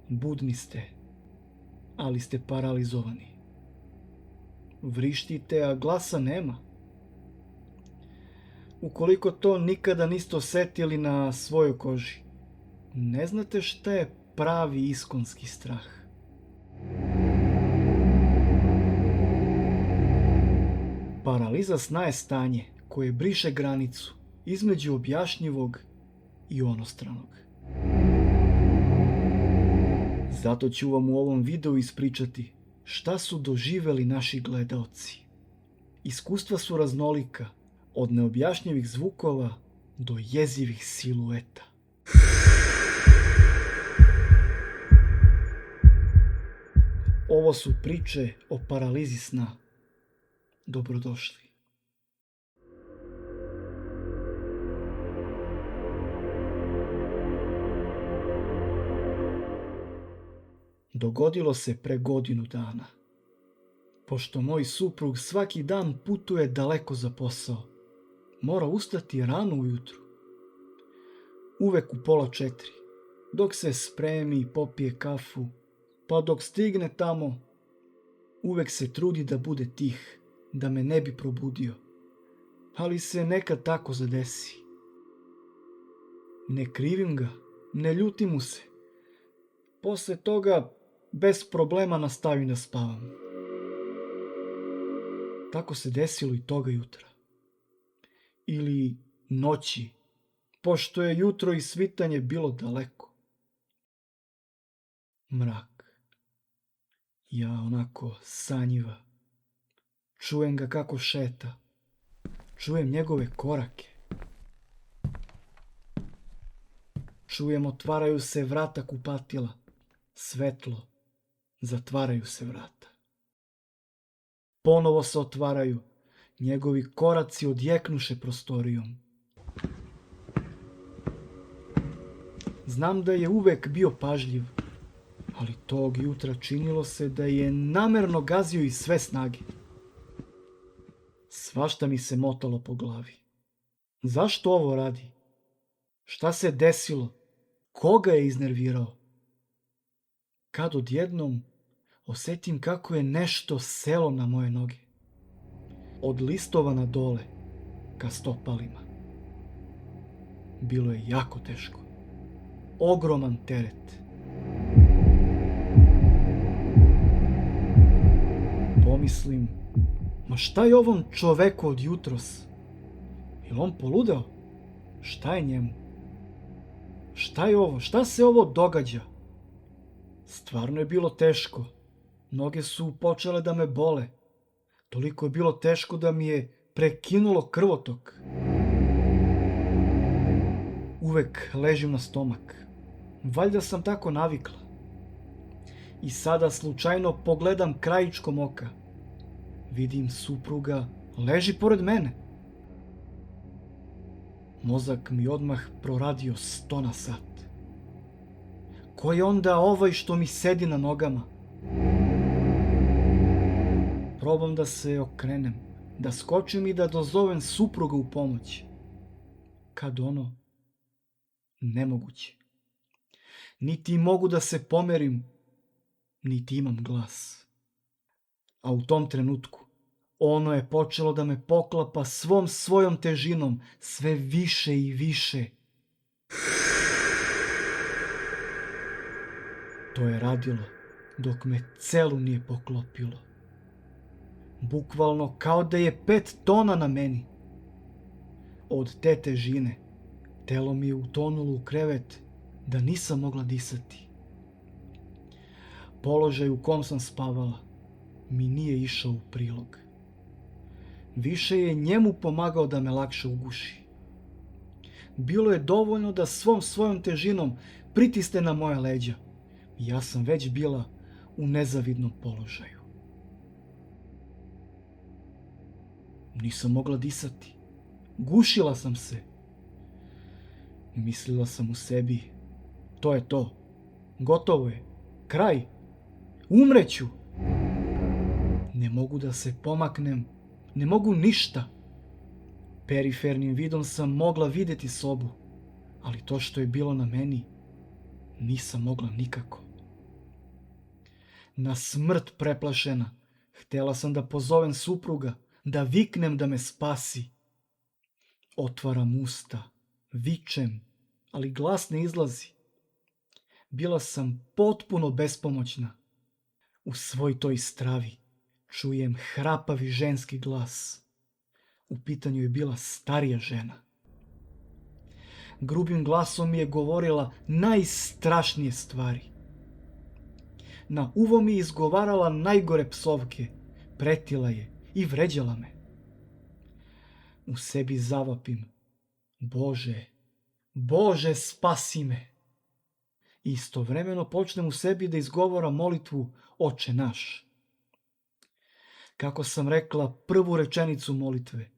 Budni ste, ali ste paralizovani. Vrištite, a glasa nema. Ukoliko to nikada niste osjetili na svojoj koži, ne znate šta je pravi iskonski strah. Paraliza sna je stanje koje briše granicu između objašnjivog i onostranog. Zato ću vam u ovom videu ispričati šta su doživjeli naši gledaoci. Iskustva su raznolika, od neobjašnjivih zvukova do jezivih silueta. Ovo su priče o paralizi sna. Dobrodošli. Dogodilo se pre godinu dana. Pošto moj suprug svaki dan putuje daleko za posao, mora ustati rano ujutru. Uvek u 3:30, dok se spremi i popije kafu, pa dok stigne tamo, uvek se trudi da bude tih, da me ne bi probudio, ali se nekad tako zadesi. Ne krivim ga, ne ljutim mu se. Posle toga bez problema nastavim da spavam. Tako se desilo i toga jutra. Ili noći, pošto je jutro i svitanje bilo daleko. Mrak. Ja onako sanjiva. Čujem ga kako šeta. Čujem njegove korake. Čujem otvaraju se vrata kupatila. Svetlo. Zatvaraju se vrata. Ponovo se otvaraju. Njegovi koraci odjeknuše prostorijom. Znam da je uvek bio pažljiv, ali tog jutra činilo se da je namerno gazio iz sve snage. Svašta mi se motalo po glavi. Zašto ovo radi? Šta se desilo? Koga je iznervirao? Kad odjednom osetim kako je nešto selo na moje noge. Od listova na dole, ka stopalima. Bilo je jako teško. Ogroman teret. Pomislim, ma šta je ovom čoveku od jutros? Je li on poludeo? Šta je njemu? Šta je ovo? Šta se ovo događa? Stvarno je bilo teško. Noge su počele da me bole. Toliko je bilo teško da mi je prekinulo krvotok. Uvek ležim na stomak. Valjda sam tako navikla. I sada slučajno pogledam krajičkom oka. Vidim supruga leži pored mene. Mozak mi odmah proradio 100 na sat. Ko je onda ovaj što mi sedi na nogama? Probam da se okrenem, da skočim i da dozovem supruga u pomoć. Kad ono, nemoguće. Niti mogu da se pomerim, niti imam glas. A u tom trenutku, ono je počelo da me poklapa svom svojom težinom, sve više i više. To je radilo dok me celu nije poklopilo. Bukvalno kao da je 5 tona na meni. Od te težine telo mi je utonulo u krevet da nisam mogla disati. Položaj u kom sam spavala mi nije išao u prilog. Više je njemu pomagao da me lakše uguši. Bilo je dovoljno da svom svojom težinom pritisne na moja leđa. Ja sam već bila u nezavidnom položaju. Nisam mogla disati. Gušila sam se. Mislila sam u sebi, to je to. Gotovo je. Kraj. Umreću. Ne mogu da se pomaknem. Ne mogu ništa. Perifernim vidom sam mogla vidjeti sobu, ali to što je bilo na meni nisam mogla nikako. Na smrt preplašena, htjela sam da pozovem supruga, da viknem da me spasi. Otvaram usta, vičem, ali glas ne izlazi. Bila sam potpuno bespomoćna. U svoj toj stravi čujem hrapavi ženski glas. U pitanju je bila starija žena. Grubim glasom mi je govorila najstrašnije stvari. Na uvo mi je izgovarala najgore psovke, pretila je i vređala me. U sebi zavapim: Bože, Bože, spasi me! Istovremeno počnem u sebi da izgovaram molitvu Oče naš. Kako sam rekla prvu rečenicu molitve,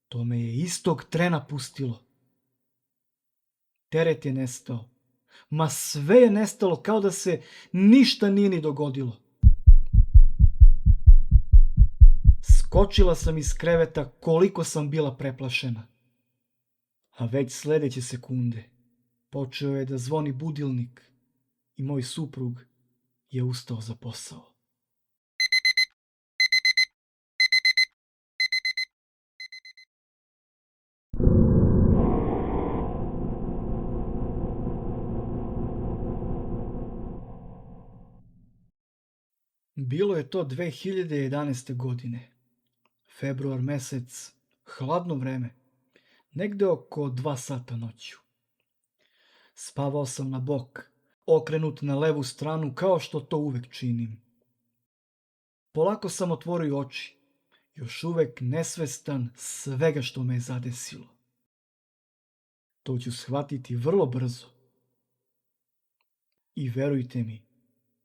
to me je istog trena pustilo. Teret je nestao. Ma sve je nestalo kao da se ništa nije ni dogodilo. Skočila sam iz kreveta koliko sam bila preplašena. A već sledeće sekunde počeo je da zvoni budilnik i moj suprug je ustao za posao. Bilo je to 2011. godine. Februar mesec, hladno vreme, negde oko 2 sata noću. Spavao sam na bok, okrenut na levu stranu kao što to uvek činim. Polako sam otvorio oči, još uvek nesvestan svega što me je zadesilo. To ću shvatiti vrlo brzo. I verujte mi,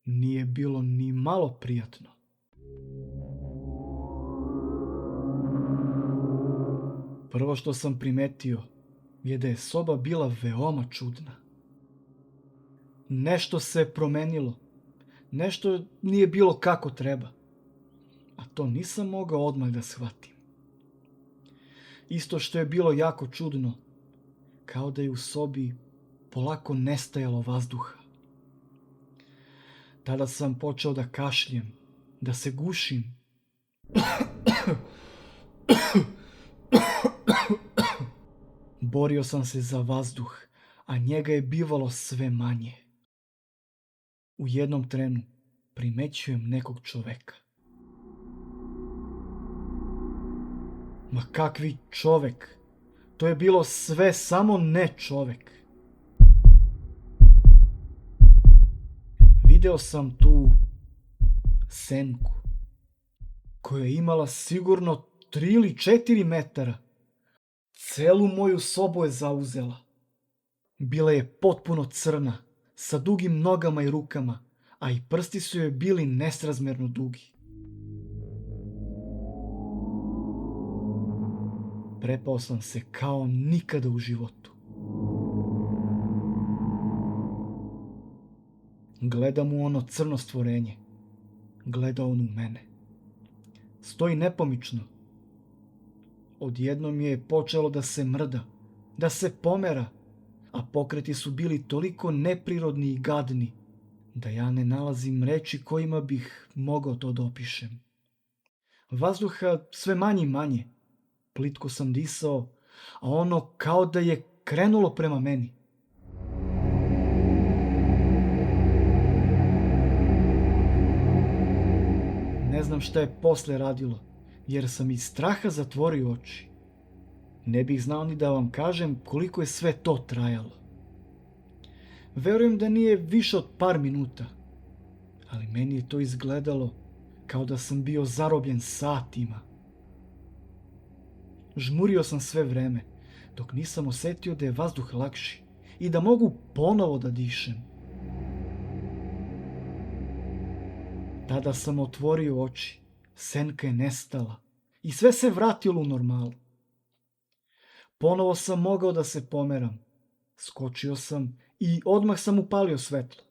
nije bilo ni malo prijatno. Prvo što sam primetio je da je soba bila veoma čudna. Nešto se promenilo, nešto nije bilo kako treba, a to nisam mogao odmah da shvatim. Isto što je bilo jako čudno, kao da je u sobi polako nestajalo vazduha. Tada sam počeo da kašljem, da se gušim. Borio sam se za vazduh, a njega je bivalo sve manje. U jednom trenu primećujem nekog čoveka. Ma kakvi čovek? To je bilo sve samo ne čovek. Video sam tu senku koja je imala sigurno 3 ili 4 metara. Celu moju sobu je zauzela. Bila je potpuno crna, sa dugim nogama i rukama, a i prsti su joj bili nesrazmerno dugi. Prepao sam se kao nikada u životu. Gledam u ono crno stvorenje. Gleda on u mene. Stoji nepomično. Odjednom je počelo da se mrda, da se pomera, a pokreti su bili toliko neprirodni i gadni, da ja ne nalazim reči kojima bih mogao to da opišem. Vazduha sve manje i manje. Plitko sam disao, a ono kao da je krenulo prema meni. Ne znam šta je posle radilo, jer sam iz straha zatvorio oči. Ne bih znao ni da vam kažem koliko je sve to trajalo. Verujem da nije više od par minuta, ali meni je to izgledalo kao da sam bio zarobljen satima. Žmurio sam sve vreme, dok nisam osetio da je vazduh lakši i da mogu ponovo da dišem. Tada sam otvorio oči, senka je nestala i sve se vratilo u normalu. Ponovo sam mogao da se pomeram. Skočio sam i odmah sam upalio svetlo.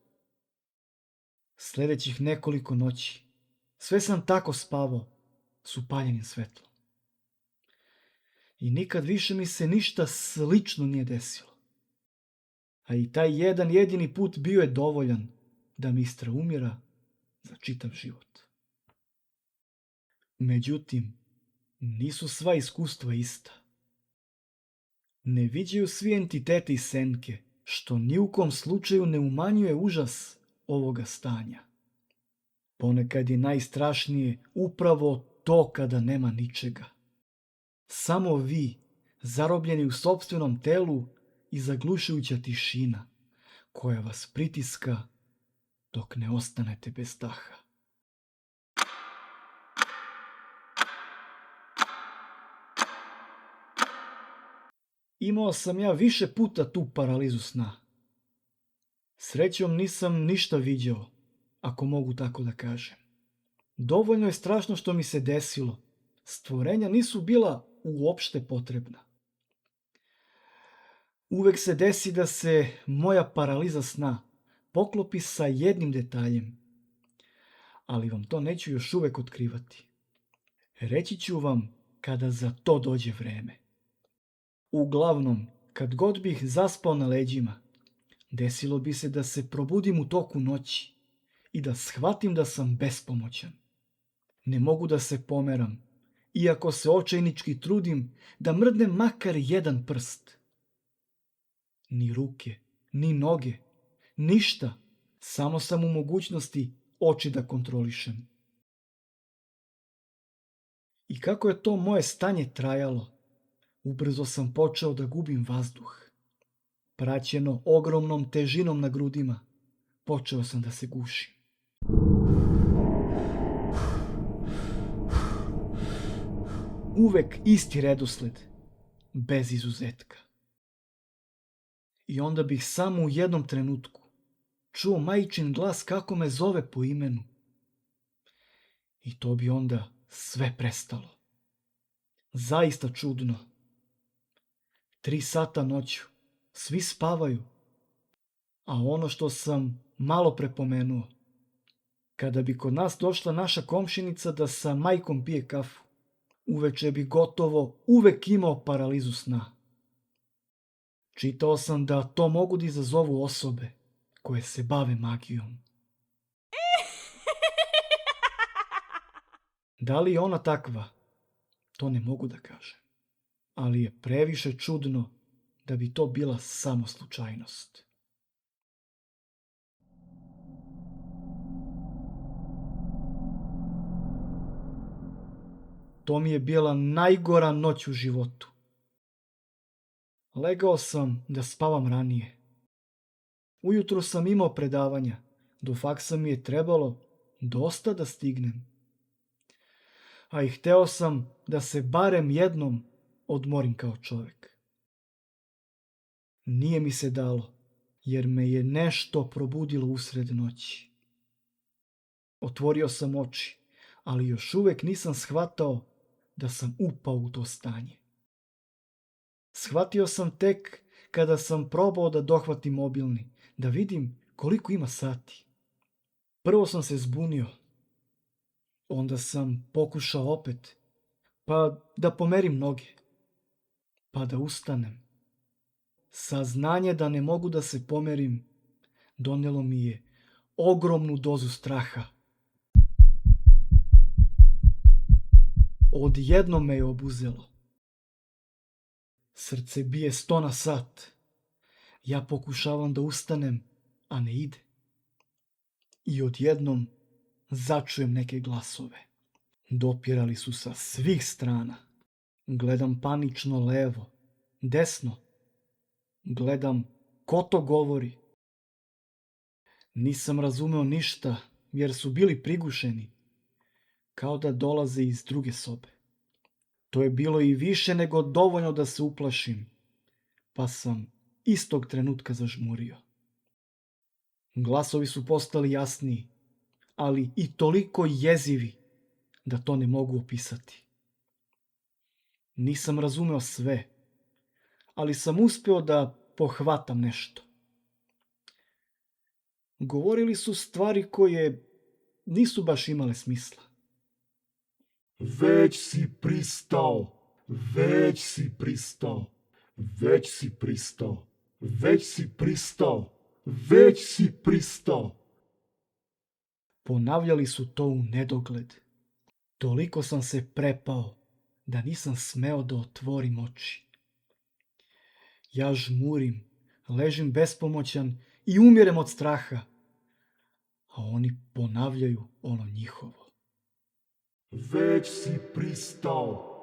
Sledećih nekoliko noći sve sam tako spavao s upaljenim svetlom. I nikad više mi se ništa slično nije desilo. A i taj jedan jedini put bio je dovoljan da mi straumira za čitav život. Međutim, nisu sva iskustva ista. Ne viđaju svi entiteti i senke, što ni u kom slučaju ne umanjuje užas ovoga stanja. Ponekad je najstrašnije upravo to kada nema ničega. Samo vi, zarobljeni u sopstvenom telu i zaglušujuća tišina, koja vas pritiska dok ne ostanete bez daha. Imao sam ja više puta tu paralizu sna. Srećom nisam ništa viđao, ako mogu tako da kažem. Dovoljno je strašno što mi se desilo. Stvorenja nisu bila uopšte potrebna. Uvek se desi da se moja paraliza sna poklopi sa jednim detaljem, ali vam to neću još uvek otkrivati. Reći ću vam kada za to dođe vreme. Uglavnom, kad god bih zaspao na leđima, desilo bi se da se probudim u toku noći i da shvatim da sam bespomoćan. Ne mogu da se pomeram, iako se očajnički trudim da mrdnem makar jedan prst. Ni ruke, ni noge, ništa, samo sam u mogućnosti oči da kontrolišem. I kako je to moje stanje trajalo, ubrzo sam počeo da gubim vazduh. Praćeno ogromnom težinom na grudima, počeo sam da se gušim. Uvek isti redosled, bez izuzetka. I onda bih samo u jednom trenutku čuo majčin glas kako me zove po imenu. I to bi onda sve prestalo. Zaista čudno. 3 sata noću, svi spavaju. A ono što sam malo prepomenuo, kada bi kod nas došla naša komšinica da sa majkom pije kafu, uveče bi gotovo uvek imao paralizu sna. Čitao sam da to mogu da izazovu osobe koje se bave magijom. Da li je ona takva? To ne mogu da kažem. Ali je previše čudno da bi to bila samo slučajnost. To mi je bila najgora noć u životu. Legao sam da spavam ranije. Ujutro sam imao predavanja, do faksa mi je trebalo dosta da stignem. A i hteo sam da se barem jednom odmorim kao čovek. Nije mi se dalo, jer me je nešto probudilo usred noći. Otvorio sam oči, ali još uvek nisam shvatao da sam upao u to stanje. Shvatio sam tek kada sam probao da dohvatim mobilni, da vidim koliko ima sati. Prvo sam se zbunio, onda sam pokušao opet, pa da pomerim noge, pa da ustanem. Saznanje da ne mogu da se pomerim donelo mi je ogromnu dozu straha. Odjednom me je obuzelo. Srce bije 100 na sat. Ja pokušavam da ustanem, a ne ide. I odjednom začujem neke glasove. Dopirali su sa svih strana. Gledam panično levo, desno. Gledam ko to govori. Nisam razumeo ništa, jer su bili prigušeni, kao da dolaze iz druge sobe. To je bilo i više nego dovoljno da se uplašim, pa sam istog trenutka zažmurio. Glasovi su postali jasniji, ali i toliko jezivi da to ne mogu opisati. Nisam razumeo sve, ali sam uspeo da pohvatam nešto. Govorili su stvari koje nisu baš imale smisla. Već si pristao, već si pristao, već si pristao, već si pristao, već si pristao. Ponavljali su to u nedogled. Toliko sam se prepao da nisam smeo da otvorim oči. Ja žmurim, ležim bespomoćan i umirem od straha, a oni ponavljaju ono njihovo. Već si pristao,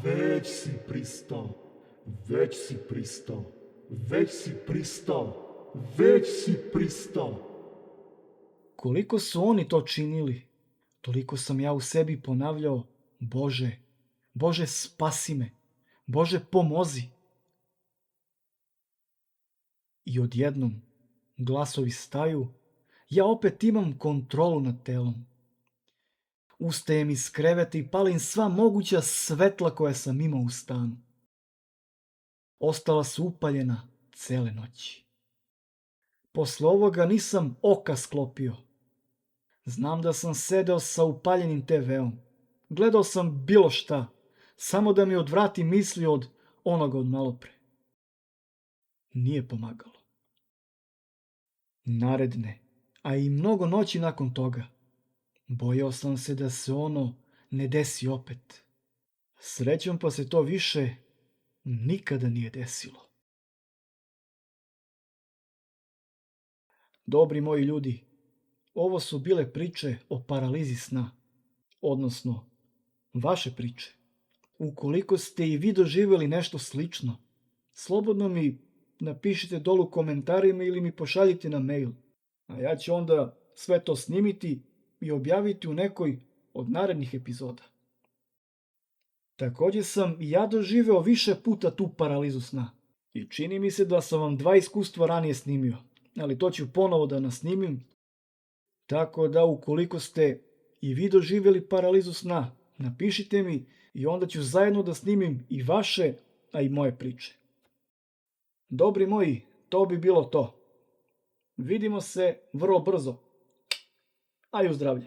već si pristao, već si pristao, već si pristao, već si pristao. Koliko su oni to činili, toliko sam ja u sebi ponavljao: Bože, Bože, spasi me, Bože, pomozi. I odjednom glasovi staju, ja opet imam kontrolu nad telom. Ustajem iz kreveta i palim sva moguća svetla koja sam imao u stanu. Ostala su upaljena cele noći. Posle ovoga nisam oka sklopio. Znam da sam sedeo sa upaljenim TV-om. Gledao sam bilo šta, samo da mi odvrati misli od onoga od malopre. Nije pomagalo. Naredne, a i mnogo noći nakon toga, bojao sam se da se ono ne desi opet. Srećom pa se to više nikada nije desilo. Dobri moji ljudi, ovo su bile priče o paralizi sna, odnosno vaše priče. Ukoliko ste i vi doživjeli nešto slično, slobodno mi napišite dolu u komentarima ili mi pošaljite na mail, a ja ću onda sve to snimiti i objaviti u nekoj od narednih epizoda. Također sam i ja doživeo više puta tu paralizu sna i čini mi se da sam vam 2 iskustva ranije snimio, ali to ću ponovo da nasnimim, tako da ukoliko ste i vi doživjeli paralizu sna, napišite mi i onda ću zajedno da snimim i vaše, a i moje priče. Dobri moji, to bi bilo to. Vidimo se vrlo brzo. Aj u zdravlje.